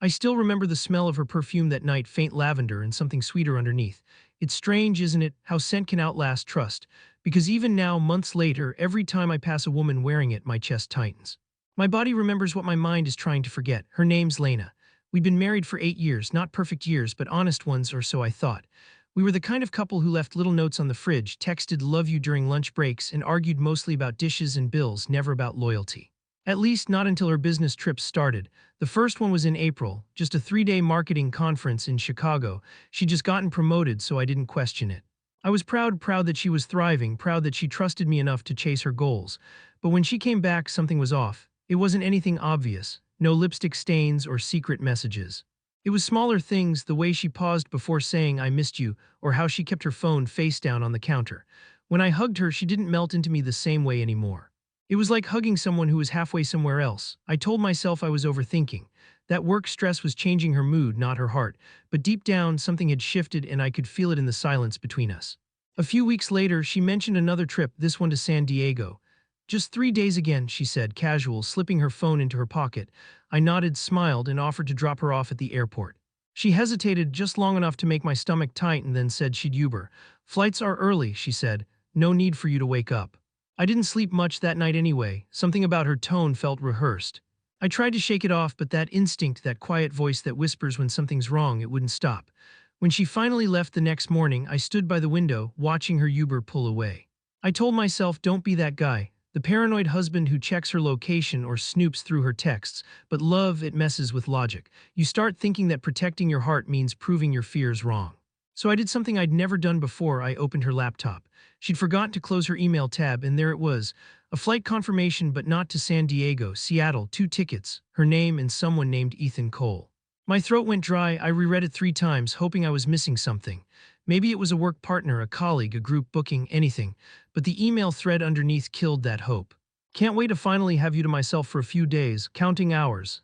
I still remember the smell of her perfume that night, faint lavender and something sweeter underneath. It's strange, isn't it, how scent can outlast trust? Because even now, months later, every time I pass a woman wearing it, my chest tightens. My body remembers what my mind is trying to forget. Her name's Lena. We'd been married for 8 years, not perfect years, but honest ones, or so I thought. We were the kind of couple who left little notes on the fridge, texted love you during lunch breaks, and argued mostly about dishes and bills, never about loyalty. At least not until her business trips started. The first one was in April, just a 3-day marketing conference in Chicago. She'd just gotten promoted, so I didn't question it. I was proud that she was thriving, proud that she trusted me enough to chase her goals. But when she came back, something was off. It wasn't anything obvious. No lipstick stains or secret messages. It was smaller things, the way she paused before saying I missed you, or how she kept her phone face down on the counter. When I hugged her, she didn't melt into me the same way anymore. It was like hugging someone who was halfway somewhere else. I told myself I was overthinking. That work stress was changing her mood, not her heart. But deep down, something had shifted and I could feel it in the silence between us. A few weeks later, she mentioned another trip, this one to San Diego. Just 3 days again, she said, casual, slipping her phone into her pocket. I nodded, smiled, and offered to drop her off at the airport. She hesitated just long enough to make my stomach tight and then said she'd Uber. Flights are early, she said. No need for you to wake up. I didn't sleep much that night anyway. Something about her tone felt rehearsed. I tried to shake it off, but that instinct, that quiet voice that whispers when something's wrong, it wouldn't stop. When she finally left the next morning, I stood by the window, watching her Uber pull away. I told myself, don't be that guy, the paranoid husband who checks her location or snoops through her texts. But love, it messes with logic. You start thinking that protecting your heart means proving your fears wrong. So I did something I'd never done before. I opened her laptop. She'd forgotten to close her email tab, and there it was. A flight confirmation, but not to San Diego, Seattle, 2 tickets, her name and someone named Ethan Cole. My throat went dry. I reread it 3 times, hoping I was missing something. Maybe it was a work partner, a colleague, a group booking, anything. But the email thread underneath killed that hope. Can't wait to finally have you to myself for a few days, counting hours.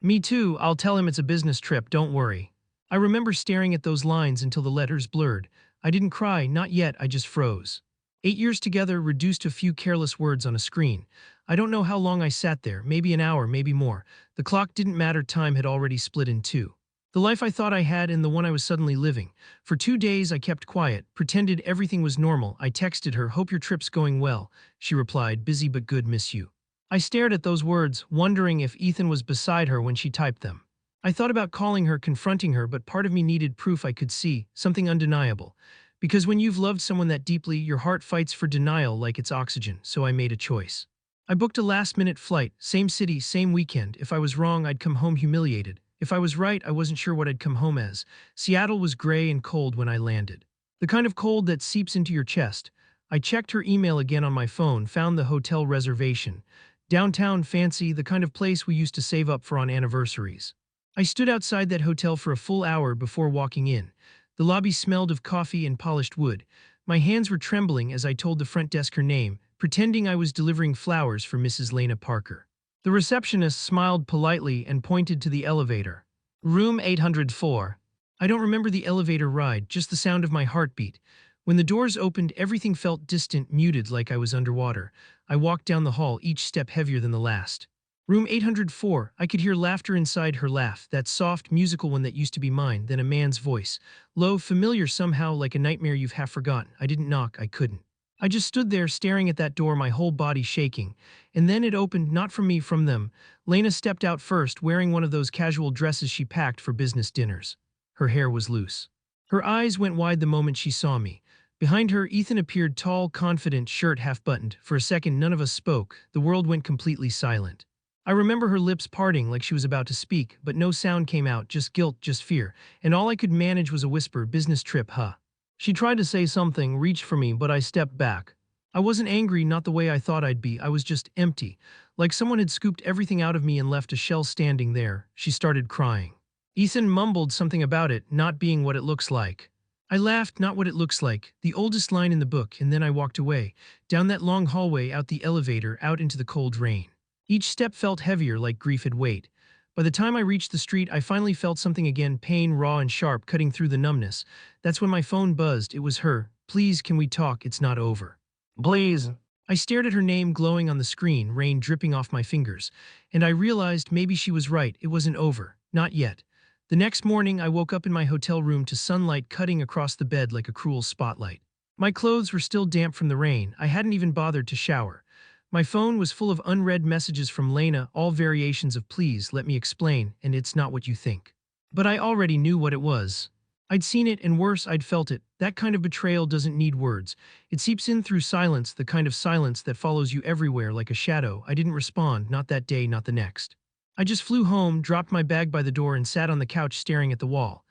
Me too, I'll tell him it's a business trip, don't worry. I remember staring at those lines until the letters blurred. I didn't cry, not yet, I just froze. 8 years together, reduced to a few careless words on a screen. I don't know how long I sat there, maybe an hour, maybe more. The clock didn't matter, time had already split in two. The life I thought I had and the one I was suddenly living. For 2 days I kept quiet, pretended everything was normal. I texted her, hope your trip's going well. She replied, busy but good, miss you. I stared at those words, wondering if Ethan was beside her when she typed them. I thought about calling her, confronting her, but part of me needed proof I could see, something undeniable. Because when you've loved someone that deeply, your heart fights for denial like it's oxygen, so I made a choice. I booked a last-minute flight, same city, same weekend. If I was wrong, I'd come home humiliated. If I was right, I wasn't sure what I'd come home as. Seattle was gray and cold when I landed. The kind of cold that seeps into your chest. I checked her email again on my phone, found the hotel reservation. Downtown, fancy, the kind of place we used to save up for on anniversaries. I stood outside that hotel for a full hour before walking in. The lobby smelled of coffee and polished wood. My hands were trembling as I told the front desk her name, pretending I was delivering flowers for Mrs. Lena Parker. The receptionist smiled politely and pointed to the elevator. Room 804. I don't remember the elevator ride, just the sound of my heartbeat. When the doors opened, everything felt distant, muted, like I was underwater. I walked down the hall, each step heavier than the last. Room 804, I could hear laughter inside her laugh, that soft, musical one that used to be mine, then a man's voice. Low, familiar somehow, like a nightmare you've half forgotten. I didn't knock, I couldn't. I just stood there staring at that door, my whole body shaking. And then it opened, not from me, from them. Lena stepped out first, wearing one of those casual dresses she packed for business dinners. Her hair was loose. Her eyes went wide the moment she saw me. Behind her, Ethan appeared, tall, confident, shirt half-buttoned. For a second, none of us spoke. The world went completely silent. I remember her lips parting like she was about to speak, but no sound came out, just guilt, just fear. And all I could manage was a whisper, business trip, huh? She tried to say something, reached for me, but I stepped back. I wasn't angry, not the way I thought I'd be. I was just empty. Like someone had scooped everything out of me and left a shell standing there. She started crying. Ethan mumbled something about it not being what it looks like. I laughed, not what it looks like, the oldest line in the book, and then I walked away, down that long hallway, out the elevator, out into the cold rain. Each step felt heavier, like grief had weight. By the time I reached the street, I finally felt something again, pain, raw and sharp, cutting through the numbness. That's when my phone buzzed. It was her. Please, can we talk? It's not over. Please. I stared at her name glowing on the screen, rain dripping off my fingers. And I realized maybe she was right. It wasn't over. Not yet. The next morning, I woke up in my hotel room to sunlight cutting across the bed like a cruel spotlight. My clothes were still damp from the rain. I hadn't even bothered to shower. My phone was full of unread messages from Lena, all variations of please let me explain, and it's not what you think. But I already knew what it was. I'd seen it, and worse, I'd felt it. That kind of betrayal doesn't need words. It seeps in through silence, the kind of silence that follows you everywhere like a shadow. I didn't respond, not that day, not the next. I just flew home, dropped my bag by the door, and sat on the couch staring at the wall.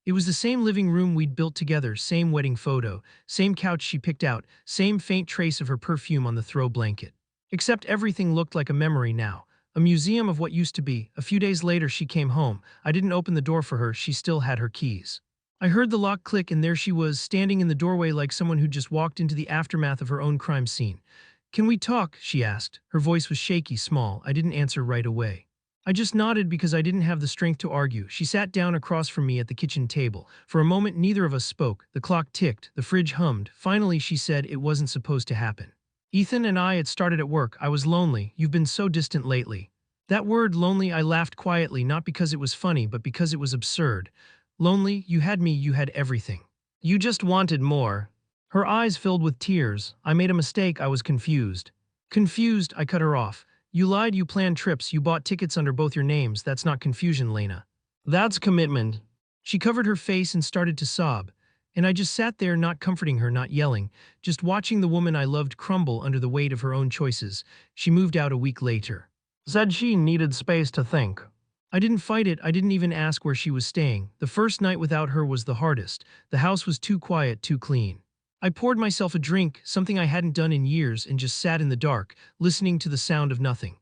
It was the same living room we'd built together, same wedding photo, same couch she picked out, same faint trace of her perfume on the throw blanket. Except everything looked like a memory now, a museum of what used to be. A few days later she came home. I didn't open the door for her, she still had her keys. I heard the lock click and there she was, standing in the doorway like someone who'd just walked into the aftermath of her own crime scene. "Can we talk?" she asked. Her voice was shaky, small. I didn't answer right away. I just nodded because I didn't have the strength to argue. She sat down across from me at the kitchen table. For a moment neither of us spoke. The clock ticked, the fridge hummed. Finally she said it wasn't supposed to happen. "Ethan and I had started at work. I was lonely. You've been so distant lately." That word, lonely, I laughed quietly, not because it was funny, but because it was absurd. Lonely, you had me, you had everything. You just wanted more. Her eyes filled with tears. I made a mistake, I was confused. Confused, I cut her off. You lied, you planned trips, you bought tickets under both your names. That's not confusion, Lena. That's commitment. She covered her face and started to sob. And I just sat there, not comforting her, not yelling, just watching the woman I loved crumble under the weight of her own choices. She moved out a week later. Said she needed space to think. I didn't fight it, I didn't even ask where she was staying. The first night without her was the hardest. The house was too quiet, too clean. I poured myself a drink, something I hadn't done in years, and just sat in the dark, listening to the sound of nothing.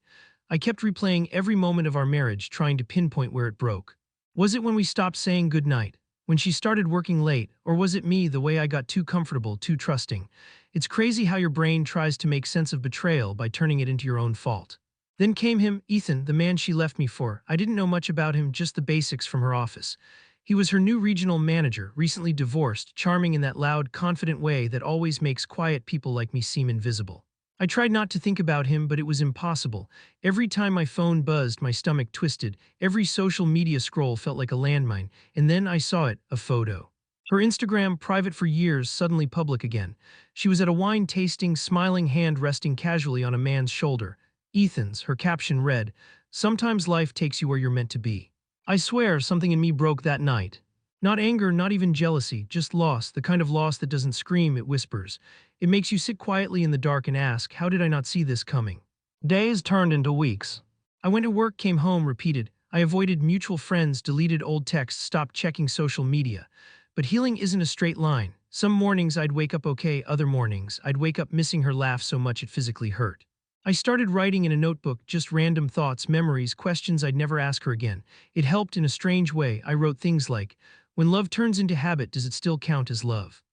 I kept replaying every moment of our marriage, trying to pinpoint where it broke. Was it when we stopped saying goodnight? When she started working late? Or was it me, the way I got too comfortable, too trusting? It's crazy how your brain tries to make sense of betrayal by turning it into your own fault. Then came him, Ethan, the man she left me for. I didn't know much about him, just the basics from her office. He was her new regional manager, recently divorced, charming in that loud, confident way that always makes quiet people like me seem invisible. I tried not to think about him, but it was impossible. Every time my phone buzzed, my stomach twisted. Every social media scroll felt like a landmine. And then I saw it, a photo. Her Instagram, private for years, suddenly public again. She was at a wine tasting, smiling, hand resting casually on a man's shoulder. Ethan's, her caption read, "Sometimes life takes you where you're meant to be." I swear something in me broke that night. Not anger, not even jealousy, just loss, the kind of loss that doesn't scream, it whispers. It makes you sit quietly in the dark and ask, how did I not see this coming? Days turned into weeks. I went to work, came home, repeated. I avoided mutual friends, deleted old texts, stopped checking social media. But healing isn't a straight line. Some mornings I'd wake up okay, other mornings I'd wake up missing her laugh so much it physically hurt. I started writing in a notebook, just random thoughts, memories, questions I'd never ask her again. It helped in a strange way. I wrote things like, when love turns into habit, does it still count as love?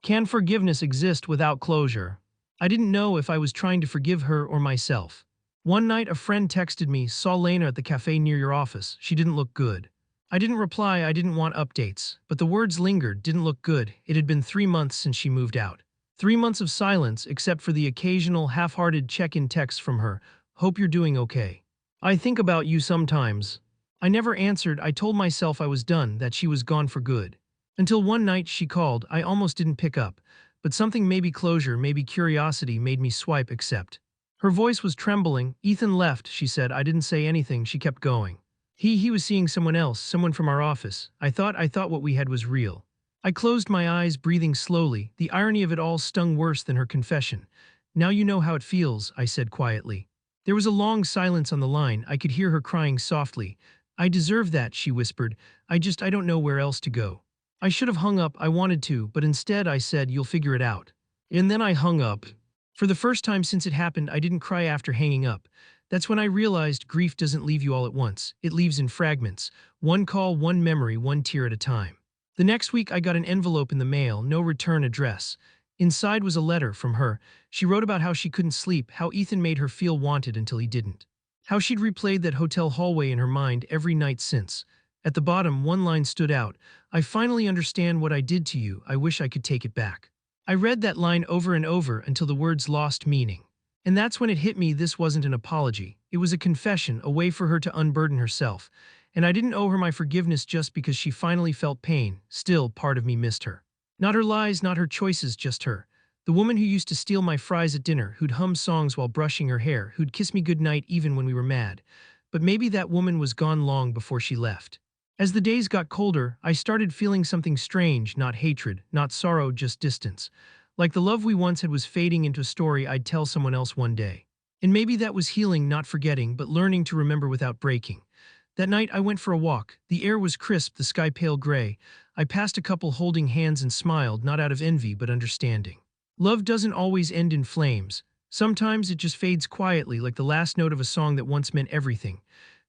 Can forgiveness exist without closure? I didn't know if I was trying to forgive her or myself. One night a friend texted me, saw Lena at the cafe near your office. She didn't look good. I didn't reply, I didn't want updates. But the words lingered, didn't look good. It had been 3 months since she moved out. 3 months of silence, except for the occasional half-hearted check-in text from her. Hope you're doing okay. I think about you sometimes. I never answered. I told myself I was done, that she was gone for good. Until one night she called. I almost didn't pick up. But something, maybe closure, maybe curiosity, made me swipe accept. Her voice was trembling. Ethan left, she said. I didn't say anything. She kept going. He was seeing someone else, someone from our office. I thought what we had was real. I closed my eyes, breathing slowly. The irony of it all stung worse than her confession. Now you know how it feels, I said quietly. There was a long silence on the line. I could hear her crying softly. I deserve that, she whispered. I don't know where else to go. I should have hung up, I wanted to, but instead I said, you'll figure it out. And then I hung up. For the first time since it happened, I didn't cry after hanging up. That's when I realized grief doesn't leave you all at once. It leaves in fragments. One call, one memory, one tear at a time. The next week I got an envelope in the mail, no return address. Inside was a letter from her. She wrote about how she couldn't sleep, how Ethan made her feel wanted until he didn't. How she'd replayed that hotel hallway in her mind every night since. At the bottom, one line stood out. I finally understand what I did to you. I wish I could take it back. I read that line over and over until the words lost meaning. And that's when it hit me this wasn't an apology. It was a confession, a way for her to unburden herself. And I didn't owe her my forgiveness just because she finally felt pain. Still, part of me missed her. Not her lies, not her choices, just her. The woman who used to steal my fries at dinner, who'd hum songs while brushing her hair, who'd kiss me goodnight even when we were mad. But maybe that woman was gone long before she left. As the days got colder, I started feeling something strange, not hatred, not sorrow, just distance. Like the love we once had was fading into a story I'd tell someone else one day. And maybe that was healing, not forgetting, but learning to remember without breaking. That night I went for a walk. The air was crisp, the sky pale gray. I passed a couple holding hands and smiled, not out of envy, but understanding. Love doesn't always end in flames. Sometimes it just fades quietly, like the last note of a song that once meant everything.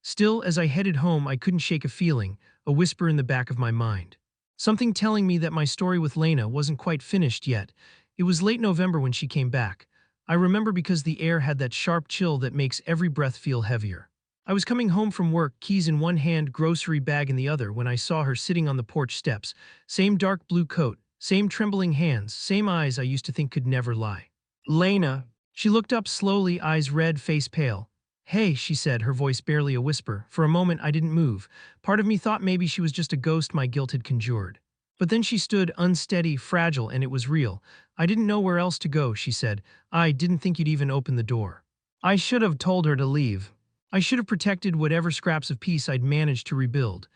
Still, as I headed home, I couldn't shake a feeling, a whisper in the back of my mind. Something telling me that my story with Lena wasn't quite finished yet. It was late November when she came back. I remember because the air had that sharp chill that makes every breath feel heavier. I was coming home from work, keys in one hand, grocery bag in the other, when I saw her sitting on the porch steps. Same dark blue coat, same trembling hands, same eyes I used to think could never lie. Lena. She looked up slowly, eyes red, face pale. Hey, she said, her voice barely a whisper. For a moment I didn't move. Part of me thought maybe she was just a ghost my guilt had conjured. But then she stood, unsteady, fragile, and it was real. I didn't know where else to go, she said. I didn't think you'd even open the door. I should have told her to leave. I should have protected whatever scraps of peace I'd managed to rebuild.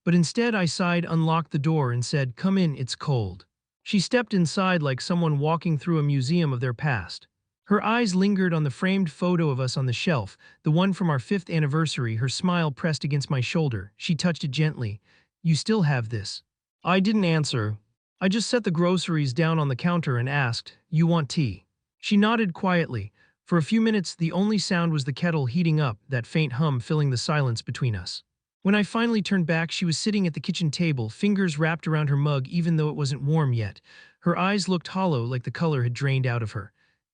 But instead I sighed, unlocked the door, and said, "Come in, it's cold." She stepped inside like someone walking through a museum of their past. Her eyes lingered on the framed photo of us on the shelf, the one from our 5th anniversary, her smile pressed against my shoulder. She touched it gently. "You still have this?" I didn't answer. I just set the groceries down on the counter and asked, "You want tea?" She nodded quietly. For a few minutes, the only sound was the kettle heating up, that faint hum filling the silence between us. When I finally turned back, she was sitting at the kitchen table, fingers wrapped around her mug even though it wasn't warm yet. Her eyes looked hollow, like the color had drained out of her.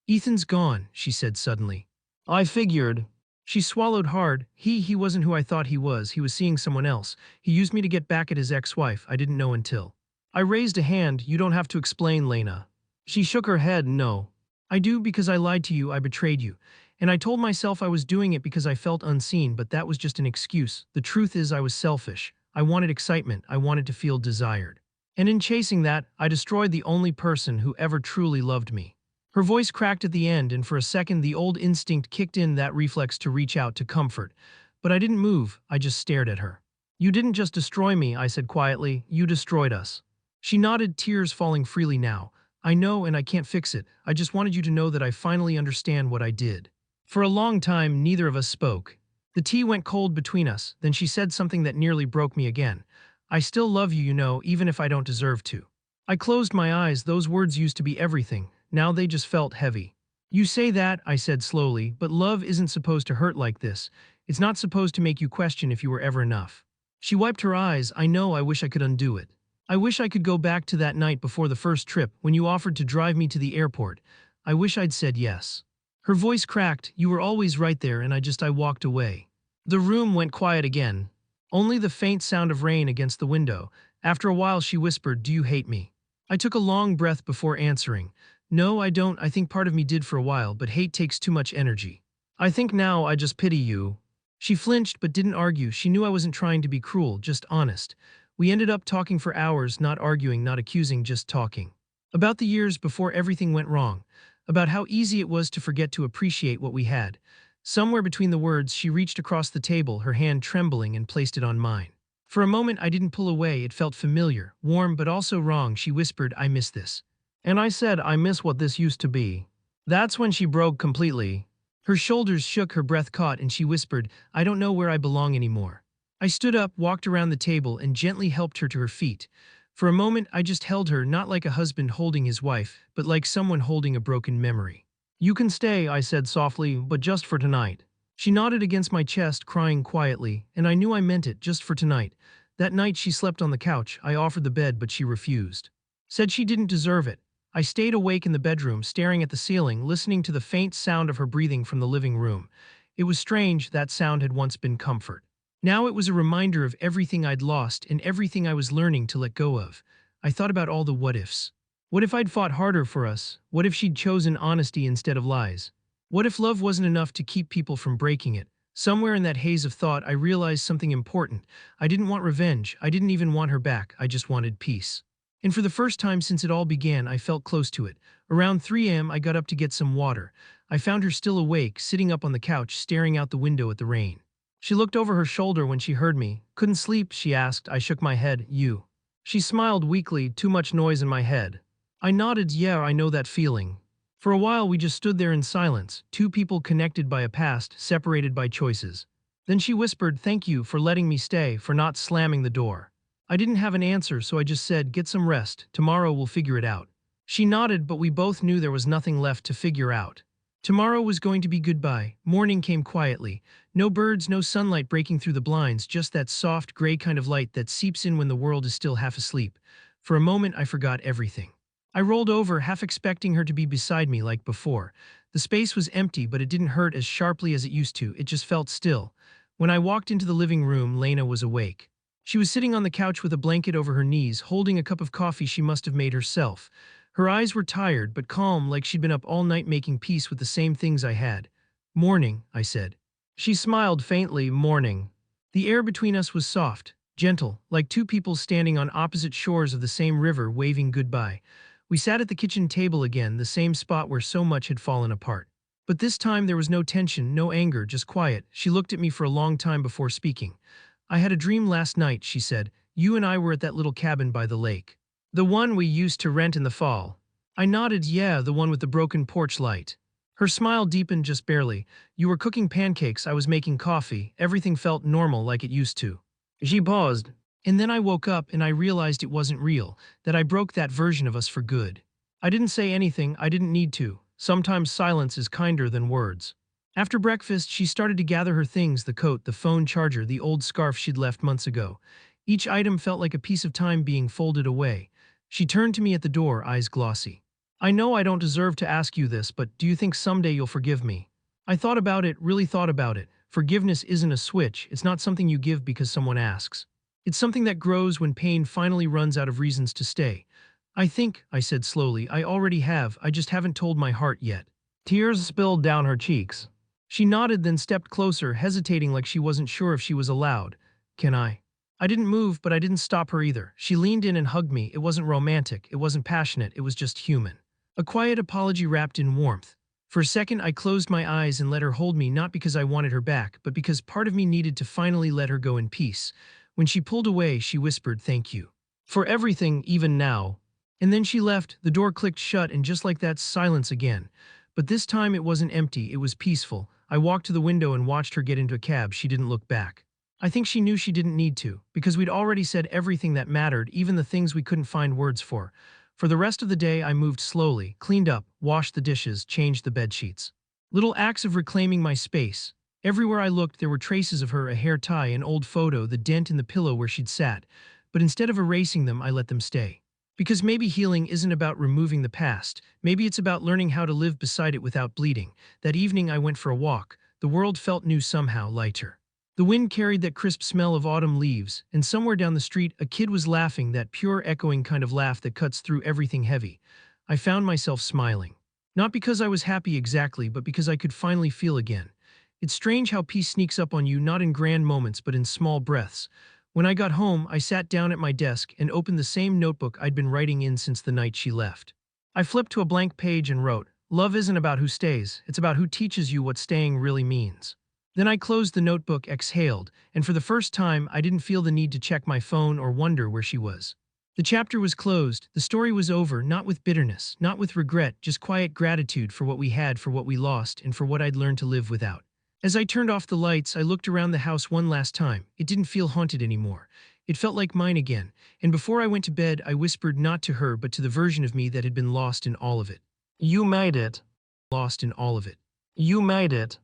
"Ethan's gone," she said suddenly. "I figured." She swallowed hard. He wasn't who I thought he was. He was seeing someone else. He used me to get back at his ex-wife. I didn't know until. I raised a hand. "You don't have to explain, Lena." She shook her head. "No. I do, because I lied to you, I betrayed you. And I told myself I was doing it because I felt unseen, but that was just an excuse. The truth is I was selfish. I wanted excitement. I wanted to feel desired. And in chasing that, I destroyed the only person who ever truly loved me." Her voice cracked at the end, and for a second the old instinct kicked in, that reflex to reach out to comfort. But I didn't move. I just stared at her. "You didn't just destroy me," I said quietly. "You destroyed us." She nodded, tears falling freely now. "I know, and I can't fix it. I just wanted you to know that I finally understand what I did." For a long time, neither of us spoke. The tea went cold between us. Then she said something that nearly broke me again. "I still love you, you know, even if I don't deserve to." I closed my eyes. Those words used to be everything. Now they just felt heavy. "You say that," I said slowly, "but love isn't supposed to hurt like this. It's not supposed to make you question if you were ever enough." She wiped her eyes. "I know, I wish I could undo it. I wish I could go back to that night before the first trip, when you offered to drive me to the airport. I wish I'd said yes." Her voice cracked. "You were always right there, and I walked away." The room went quiet again. Only the faint sound of rain against the window. After a while she whispered, "Do you hate me?" I took a long breath before answering. "No, I don't. I think part of me did for a while, but hate takes too much energy. I think now I just pity you." She flinched but didn't argue. She knew I wasn't trying to be cruel, just honest. We ended up talking for hours, not arguing, not accusing, just talking. About the years before everything went wrong. About how easy it was to forget to appreciate what we had. Somewhere between the words, she reached across the table, her hand trembling, and placed it on mine. For a moment I didn't pull away. It felt familiar, warm, but also wrong. She whispered, "I miss this." And I said, "I miss what this used to be." That's when she broke completely. Her shoulders shook, her breath caught, and she whispered, "I don't know where I belong anymore." I stood up, walked around the table, and gently helped her to her feet. For a moment I just held her, not like a husband holding his wife, but like someone holding a broken memory. "You can stay," I said softly, "but just for tonight." She nodded against my chest, crying quietly, and I knew I meant it, just for tonight. That night she slept on the couch. I offered the bed, but she refused. Said she didn't deserve it. I stayed awake in the bedroom, staring at the ceiling, listening to the faint sound of her breathing from the living room. It was strange. That sound had once been comfort. Now it was a reminder of everything I'd lost and everything I was learning to let go of. I thought about all the what-ifs. What if I'd fought harder for us? What if she'd chosen honesty instead of lies? What if love wasn't enough to keep people from breaking it? Somewhere in that haze of thought, I realized something important. I didn't want revenge. I didn't even want her back. I just wanted peace. And for the first time since it all began, I felt close to it. Around 3 a.m., I got up to get some water. I found her still awake, sitting up on the couch, staring out the window at the rain. She looked over her shoulder when she heard me. "Couldn't sleep?" she asked. I shook my head. "You?" She smiled weakly. "Too much noise in my head." I nodded. "Yeah, I know that feeling." For a while, we just stood there in silence, two people connected by a past, separated by choices. Then she whispered, "Thank you for letting me stay, for not slamming the door." I didn't have an answer, so I just said, "Get some rest. Tomorrow we'll figure it out." She nodded, but we both knew there was nothing left to figure out. Tomorrow was going to be goodbye. Morning came quietly. No birds, no sunlight breaking through the blinds, just that soft, gray kind of light that seeps in when the world is still half asleep. For a moment, I forgot everything. I rolled over, half expecting her to be beside me like before. The space was empty, but it didn't hurt as sharply as it used to. It just felt still. When I walked into the living room, Lena was awake. She was sitting on the couch with a blanket over her knees, holding a cup of coffee she must have made herself. Her eyes were tired, but calm, like she'd been up all night making peace with the same things I had. "Morning," I said. She smiled faintly. "Morning." The air between us was soft, gentle, like two people standing on opposite shores of the same river waving goodbye. We sat at the kitchen table again, the same spot where so much had fallen apart. But this time there was no tension, no anger, just quiet. She looked at me for a long time before speaking. "I had a dream last night," she said. "You and I were at that little cabin by the lake. The one we used to rent in the fall." I nodded. "Yeah, the one with the broken porch light." Her smile deepened just barely. "You were cooking pancakes, I was making coffee. Everything felt normal like it used to." She paused. "And then I woke up and I realized it wasn't real, that I broke that version of us for good." I didn't say anything. I didn't need to. Sometimes silence is kinder than words. After breakfast, she started to gather her things, the coat, the phone charger, the old scarf she'd left months ago. Each item felt like a piece of time being folded away. She turned to me at the door, eyes glossy. "I know I don't deserve to ask you this, but do you think someday you'll forgive me?" I thought about it, really thought about it. Forgiveness isn't a switch. It's not something you give because someone asks. It's something that grows when pain finally runs out of reasons to stay. "I think," I said slowly, "I already have. I just haven't told my heart yet." Tears spilled down her cheeks. She nodded, then stepped closer, hesitating like she wasn't sure if she was allowed. "Can I?" I didn't move, but I didn't stop her either. She leaned in and hugged me. It wasn't romantic, it wasn't passionate, it was just human. A quiet apology wrapped in warmth. For a second, I closed my eyes and let her hold me, not because I wanted her back, but because part of me needed to finally let her go in peace. When she pulled away, she whispered, "Thank you for everything, even now." And then she left. The door clicked shut, and just like that, silence again. But this time it wasn't empty, it was peaceful. I walked to the window and watched her get into a cab. She didn't look back. I think she knew she didn't need to, because we'd already said everything that mattered, even the things we couldn't find words for. For the rest of the day, I moved slowly, cleaned up, washed the dishes, changed the bedsheets. Little acts of reclaiming my space. Everywhere I looked, there were traces of her, a hair tie, an old photo, the dent in the pillow where she'd sat. But instead of erasing them, I let them stay. Because maybe healing isn't about removing the past. Maybe it's about learning how to live beside it without bleeding. That evening, I went for a walk. The world felt new somehow, lighter. The wind carried that crisp smell of autumn leaves, and somewhere down the street, a kid was laughing, that pure, echoing kind of laugh that cuts through everything heavy. I found myself smiling. Not because I was happy exactly, but because I could finally feel again. It's strange how peace sneaks up on you, not in grand moments, but in small breaths. When I got home, I sat down at my desk and opened the same notebook I'd been writing in since the night she left. I flipped to a blank page and wrote, "Love isn't about who stays, it's about who teaches you what staying really means." Then I closed the notebook, exhaled, and for the first time, I didn't feel the need to check my phone or wonder where she was. The chapter was closed, the story was over, not with bitterness, not with regret, just quiet gratitude for what we had, for what we lost, and for what I'd learned to live without. As I turned off the lights, I looked around the house one last time. It didn't feel haunted anymore. It felt like mine again, and before I went to bed, I whispered not to her but to the version of me that had been lost in all of it. "You made it." Lost in all of it. "You made it."